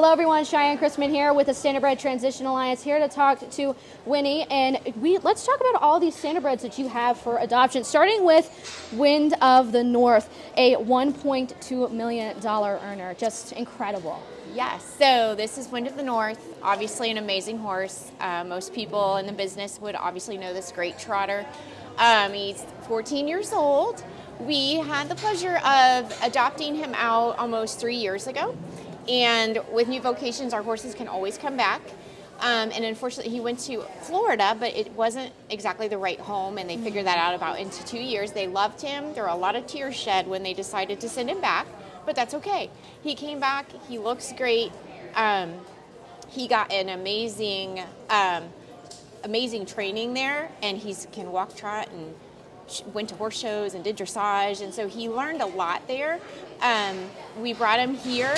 Hello everyone, Cheyenne Chrisman here with the Standardbred Transition Alliance, here to talk to Winnie, and let's talk about all these Standardbreds that you have for adoption, starting with Wind of the North, a $1.2 million earner. Just incredible. Yes, so this is Wind of the North, obviously an amazing horse. Most people in the business would obviously know this great trotter. He's 14 years old. We had the pleasure of adopting him out almost 3 years ago. And with new vocations, our horses can always come back. And unfortunately, he went to Florida, but it wasn't exactly the right home, and they figured that out about into 2 years. They loved him. There were a lot of tears shed when they decided to send him back, but that's okay. He came back. He looks great. He got an amazing training there, and he can walk, trot, and went to horse shows and did dressage, and so he learned a lot there. We brought him here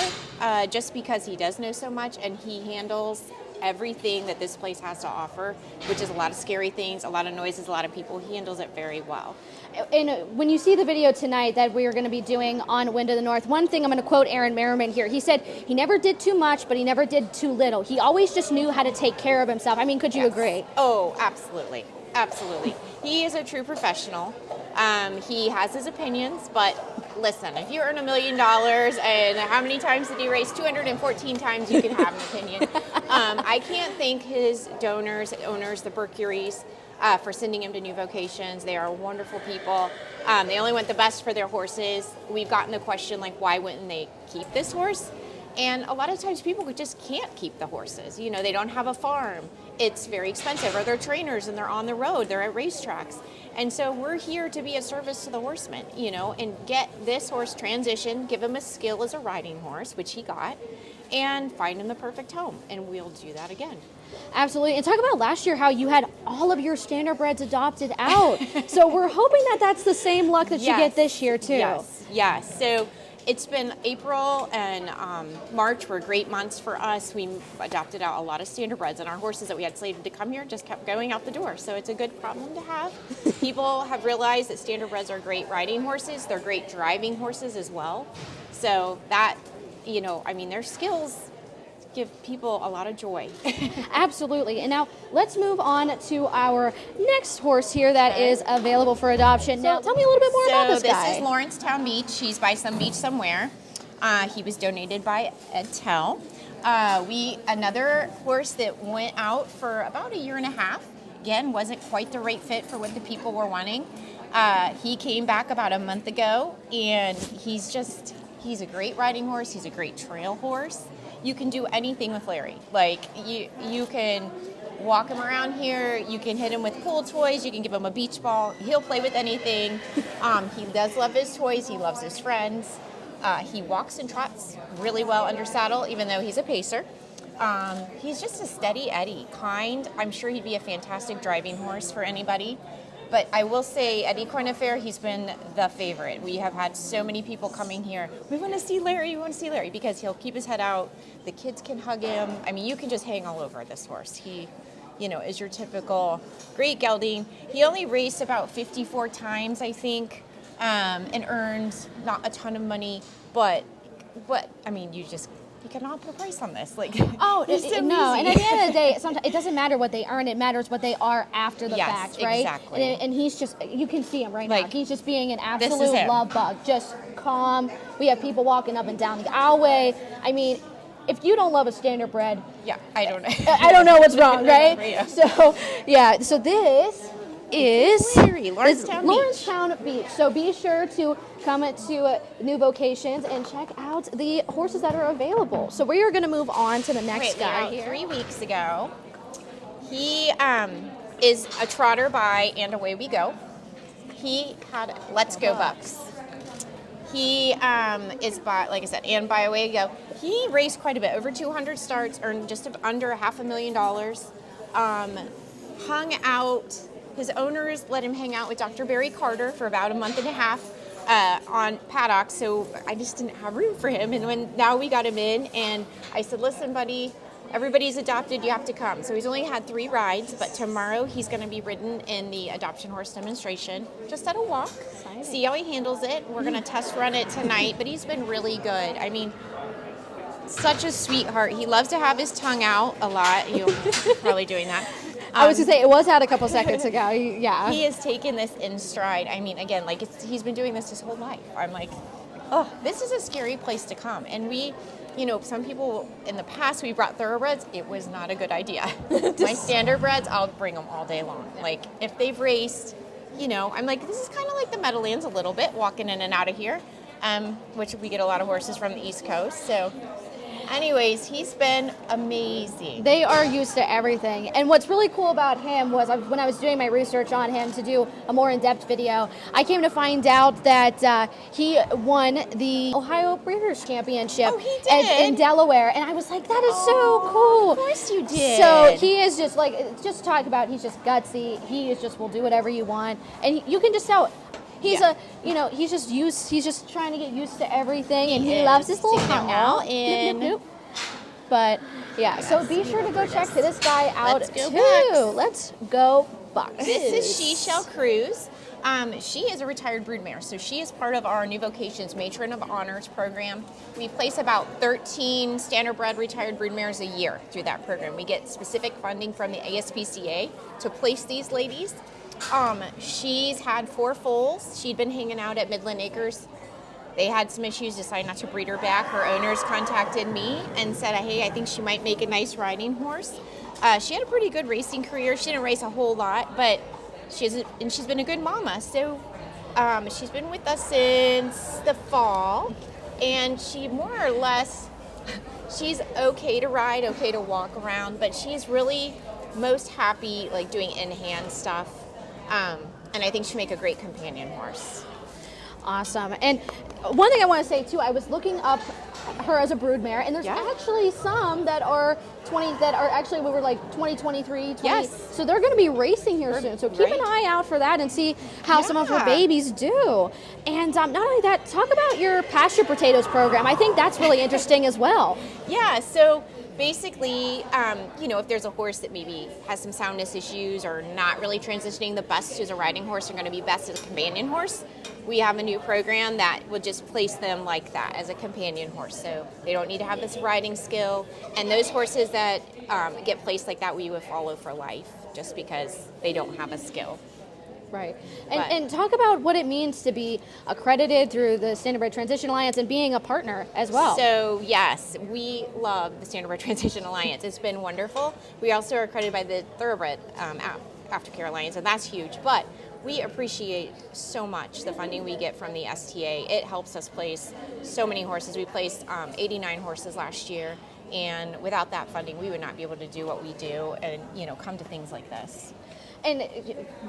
just because he does know so much, and he handles everything that this place has to offer, which is a lot of scary things, a lot of noises, a lot of people. He handles it very well. And when you see the video tonight that we are going to be doing on Wind of the North, one thing I'm going to quote Aaron Merriman here. He said he never did too much, but he never did too little. He always just knew how to take care of himself. I mean, could you agree? Oh, absolutely. Absolutely. He is a true professional. He has his opinions, but listen, if you earn $1 million and how many times did he race? 214 times you can have an opinion. I can't thank his owners, the Bercuries, for sending him to new vocations. They are wonderful people. They only want the best for their horses. We've gotten the question, like, why wouldn't they keep this horse? And a lot of times people just can't keep the horses. You know, they don't have a farm. It's very expensive. Or they're trainers and they're on the road. They're at racetracks. And so we're here to be a service to the horsemen, you know, and get this horse transitioned, give him a skill as a riding horse, which he got, and find him the perfect home. And we'll do that again. Absolutely. And talk about last year how you had all of your Standardbreds adopted out. So we're hoping that that's the same luck that you get this year too. Yes. So it's been April and March were great months for us. We adopted out a lot of Standardbreds, and our horses that we had slated to come here just kept going out the door. So it's a good problem to have. People have realized that Standardbreds are great riding horses. They're great driving horses as well. So that, you know, I mean, their skills give people a lot of joy. Absolutely. And now let's move on to our next horse here that is available for adoption. Now tell me a little bit more about this guy. This is Lawrencetown Beach. He's by some beach somewhere. He was donated by Ed Tell. Another horse that went out for about 1.5 years. Again, wasn't quite the right fit for what the people were wanting. He came back about a month ago, and he's a great riding horse. He's a great trail horse. You can do anything with Larry. Like, you can walk him around here, you can hit him with pool toys, you can give him a beach ball. He'll play with anything. He does love his toys, he loves his friends. He walks and trots really well under saddle, even though he's a pacer. He's just a steady Eddie, kind. I'm sure he'd be a fantastic driving horse for anybody. But I will say, at Equine Affaire, he's been the favorite. We have had so many people coming here. We want to see Larry, because he'll keep his head out. The kids can hug him. I mean, you can just hang all over this horse. He, you know, is your typical great gelding. He only raced about 54 times, I think, and earned not a ton of money. But I mean, you cannot put a price on this. Like, no. And at the end of the day, sometimes it doesn't matter what they earn. It matters what they are after the fact, right? Exactly. And he's just, you can see him right now. He's just being an absolute love bug, just calm. We have people walking up and down the aisleway. I mean, if you don't love a Standardbred, I don't know. I don't know what's wrong, right? Yeah. So this is Lawrencetown Beach. So be sure to come to New Vocations and check out the horses that are available. So we are going to move on to the next guy here. 3 weeks ago, he is a trotter by And Away We Go. He had Let's Go Bucks. He is by, like I said, and by Away We Go. He raced quite a bit, over 200 starts, earned just under $500,000. Hung out. His owners let him hang out with Dr. Barry Carter for about a month and a half on paddock, so I just didn't have room for him. And now we got him in, and I said, listen, buddy, everybody's adopted, you have to come. So he's only had 3 rides, but tomorrow he's going to be ridden in the adoption horse demonstration, just at a walk, see how he handles it. We're going to test run it tonight, but he's been really good. I mean, such a sweetheart. He loves to have his tongue out a lot. You're probably doing that. I was going to say, it was out a couple seconds ago. Yeah. He has taken this in stride. I mean, again, like he's been doing this his whole life. I'm like, oh, this is a scary place to come. And we, some people in the past, we brought thoroughbreds. It was not a good idea. My standardbreds, I'll bring them all day long. Like, if they've raced, I'm like, this is kind of like the Meadowlands a little bit, walking in and out of here, which we get a lot of horses from the East Coast. So anyways, he's been amazing. They are used to everything. And what's really cool about him was when I was doing my research on him to do a more in-depth video, I came to find out that he won the Ohio Breeders' Championship in Delaware. And I was like, that is so cool. Of course you did. So he is just just talk about, he's just gutsy. He is just will do whatever you want. And you can just tell. He's he's just trying to get used to everything, and he loves his little howl. But yeah, so be sure to go check this guy out too. Let's go Bucks. This is She Shall Cruise. She is a retired broodmare, so she is part of our new Vocations Matron of Honors program. We place about 13 standardbred retired broodmares a year through that program. We get specific funding from the ASPCA to place these ladies. She's had 4 foals. She'd been hanging out at Midland Acres. They had some issues, decided not to breed her back. Her owners contacted me and said, hey, I think she might make a nice riding horse. She had a pretty good racing career. She didn't race a whole lot, but she's been a good mama. So she's been with us since the fall, and she more or less, she's okay to ride, okay to walk around, but she's really most happy like doing in-hand stuff. And I think she'd make a great companion horse. Awesome. And one thing I want to say too, I was looking up her as a broodmare, and there's actually some that are 20 that are actually we were like 2023, 20. Yes. So they're going to be racing here soon. So keep an eye out for that and see how some of her babies do. And not only that, talk about your pasture potatoes program. I think that's really interesting as well. Yeah. So basically, if there's a horse that maybe has some soundness issues or not really transitioning the best as a riding horse, are going to be best as a companion horse, we have a new program that will just place them like that as a companion horse. So they don't need to have this riding skill. And those horses that get placed like that, we would follow for life just because they don't have a skill. Right. And talk about what it means to be accredited through the Standardbred Transition Alliance and being a partner as well. So, yes, we love the Standardbred Transition Alliance. It's been wonderful. We also are accredited by the Thoroughbred Aftercare Alliance, and that's huge. But we appreciate so much the funding we get from the STA. It helps us place so many horses. We placed 89 horses last year, and without that funding, we would not be able to do what we do and, come to things like this. And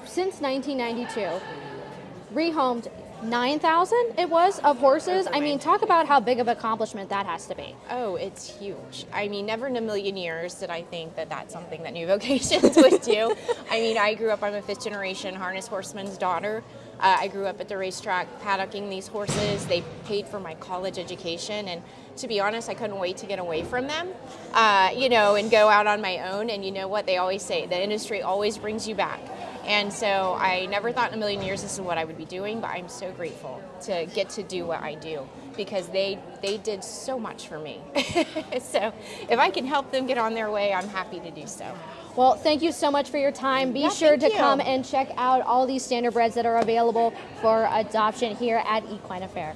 since 1992, rehomed 9,000 it was of horses. I mean, talk about how big of an accomplishment that has to be. Oh, it's huge. I mean, never in a million years did I think that that's something that New Vocations would do. I mean, I grew up, I'm a 5th generation harness horseman's daughter. I grew up at the racetrack paddocking these horses. They paid for my college education, and to be honest, I couldn't wait to get away from them, and go out on my own. And you know what they always say, the industry always brings you back. And so I never thought in a million years this is what I would be doing, but I'm so grateful to get to do what I do because they did so much for me. So if I can help them get on their way, I'm happy to do so. Well, thank you so much for your time. Be sure to come and check out all these standardbreds that are available for adoption here at Equine Affaire.